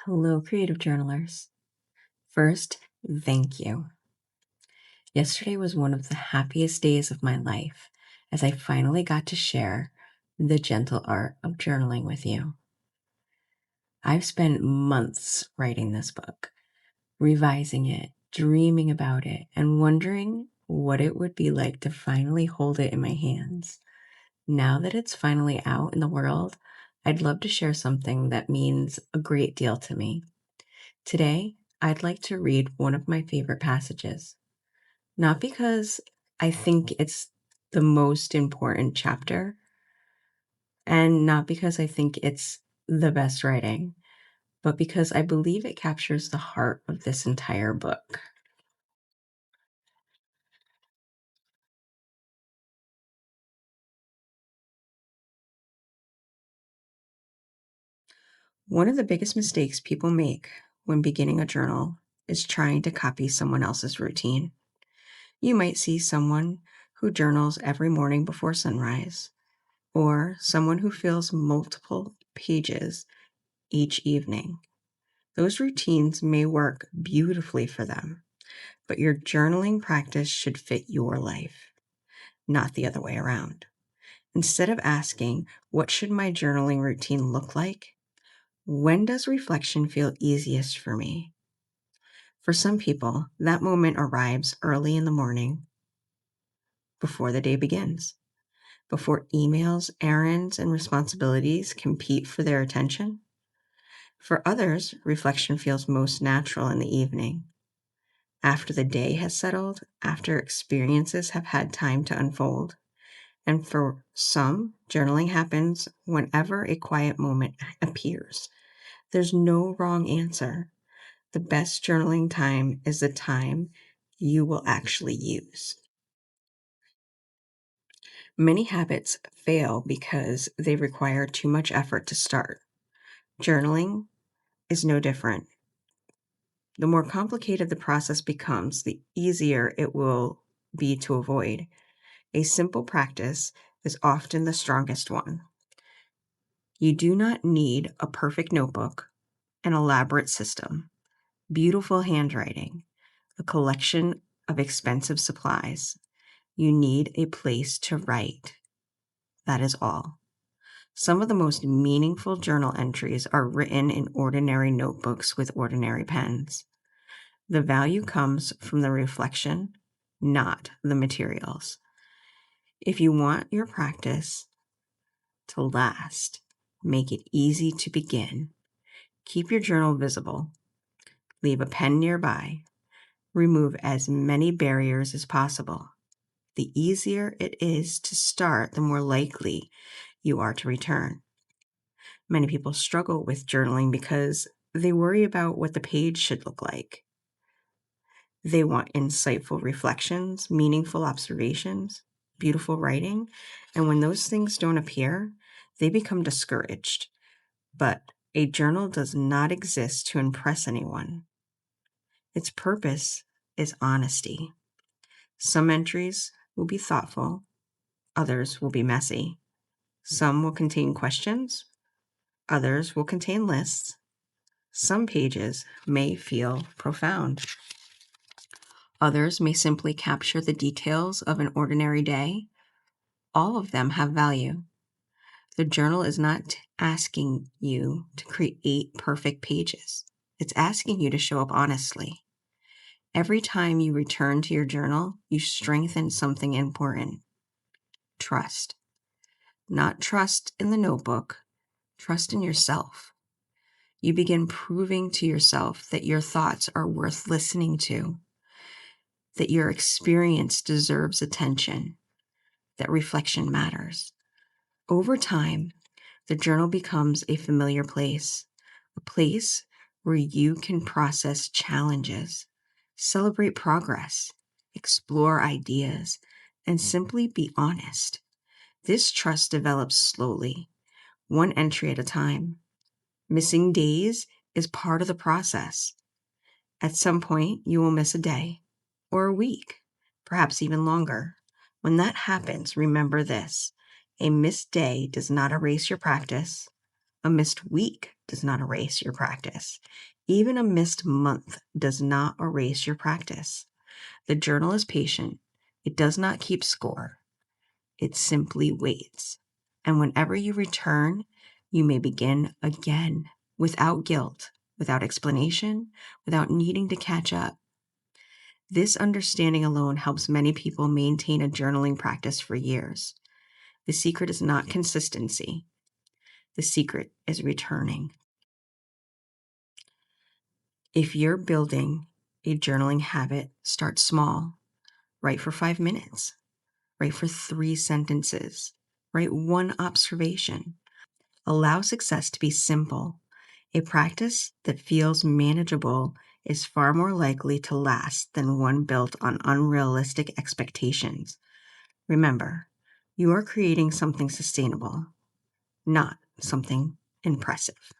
Hello, creative journalers. First, thank you. Yesterday was one of the happiest days of my life as I finally got to share the gentle art of journaling with you. I've spent months writing this book, revising it, dreaming about it, and wondering what it would be like to finally hold it in my hands. Now that it's finally out in the world, I'd love to share something that means a great deal to me. Today, I'd like to read one of my favorite passages, not because I think it's the most important chapter, and not because I think it's the best writing, but because I believe it captures the heart of this entire book. One of the biggest mistakes people make when beginning a journal is trying to copy someone else's routine. You might see someone who journals every morning before sunrise, or someone who fills multiple pages each evening. Those routines may work beautifully for them, but your journaling practice should fit your life, not the other way around. Instead of asking, what should my journaling routine look like? When does reflection feel easiest for me? For some people, that moment arrives early in the morning before the day begins, before emails, errands, and responsibilities compete for their attention. For others, reflection feels most natural in the evening, after the day has settled, after experiences have had time to unfold. And for some, journaling happens whenever a quiet moment appears. There's no wrong answer. The best journaling time is the time you will actually use. Many habits fail because they require too much effort to start. Journaling is no different. The more complicated the process becomes, the easier it will be to avoid. A simple practice is often the strongest one. You do not need a perfect notebook, an elaborate system, beautiful handwriting, a collection of expensive supplies. You need a place to write. That is all. Some of the most meaningful journal entries are written in ordinary notebooks with ordinary pens. The value comes from the reflection, not the materials. If you want your practice to last, make it easy to begin. Keep your journal visible. Leave a pen nearby. Remove as many barriers as possible. The easier it is to start, the more likely you are to return. Many people struggle with journaling because they worry about what the page should look like. They want insightful reflections, meaningful observations, beautiful writing, and when those things don't appear, they become discouraged. But a journal does not exist to impress anyone. Its purpose is honesty. Some entries will be thoughtful, others will be messy. Some will contain questions, others will contain lists. Some pages may feel profound. Others may simply capture the details of an ordinary day. All of them have value. The journal is not asking you to create perfect pages. It's asking you to show up honestly. Every time you return to your journal, you strengthen something important. Trust. Not trust in the notebook, trust in yourself. You begin proving to yourself that your thoughts are worth listening to, that your experience deserves attention, that reflection matters. Over time, the journal becomes a familiar place, a place where you can process challenges, celebrate progress, explore ideas, and simply be honest. This trust develops slowly, one entry at a time. Missing days is part of the process. At some point, you will miss a day or a week, perhaps even longer. When that happens, remember this: a missed day does not erase your practice. A missed week does not erase your practice. Even a missed month does not erase your practice. The journal is patient. It does not keep score. It simply waits. And whenever you return, you may begin again without guilt, without explanation, without needing to catch up. This understanding alone helps many people maintain a journaling practice for years. The secret is not consistency. The secret is returning. If you're building a journaling habit, start small. Write for 5 minutes. Write for 3 sentences. Write 1 observation. Allow success to be simple. A practice that feels manageable is far more likely to last than one built on unrealistic expectations. Remember, you are creating something sustainable, not something impressive.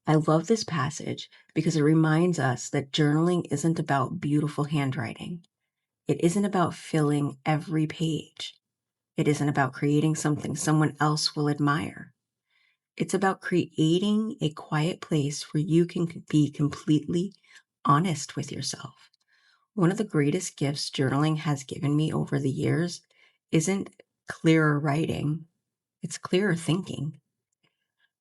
I love this passage because it reminds us that journaling isn't about beautiful handwriting. It isn't about filling every page. It isn't about creating something someone else will admire. It's about creating a quiet place where you can be completely honest with yourself. One of the greatest gifts journaling has given me over the years isn't clearer writing, it's clearer thinking.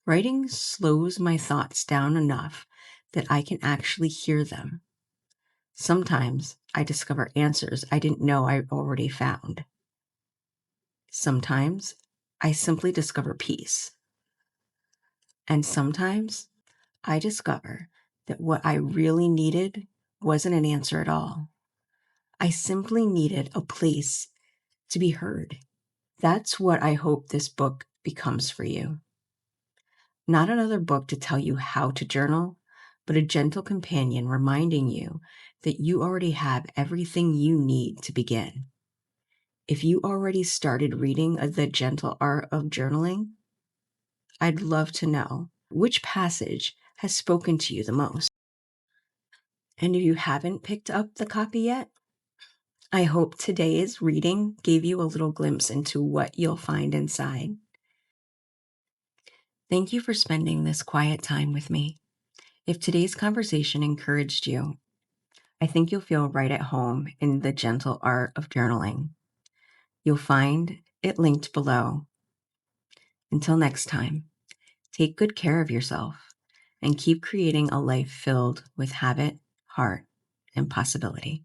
Writing slows my thoughts down enough that I can actually hear them. Sometimes I discover answers I didn't know I already found. Sometimes I simply discover peace. And sometimes I discover that what I really needed wasn't an answer at all. I simply needed a place to be heard. That's what I hope this book becomes for you. Not another book to tell you how to journal, but a gentle companion reminding you that you already have everything you need to begin. If you already started reading The Gentle Art of Journaling, I'd love to know which passage has spoken to you the most. And if you haven't picked up the copy yet, I hope today's reading gave you a little glimpse into what you'll find inside. Thank you for spending this quiet time with me. If today's conversation encouraged you, I think you'll feel right at home in The Gentle Art of Journaling. You'll find it linked below. Until next time, take good care of yourself and keep creating a life filled with habit, heart, and possibility.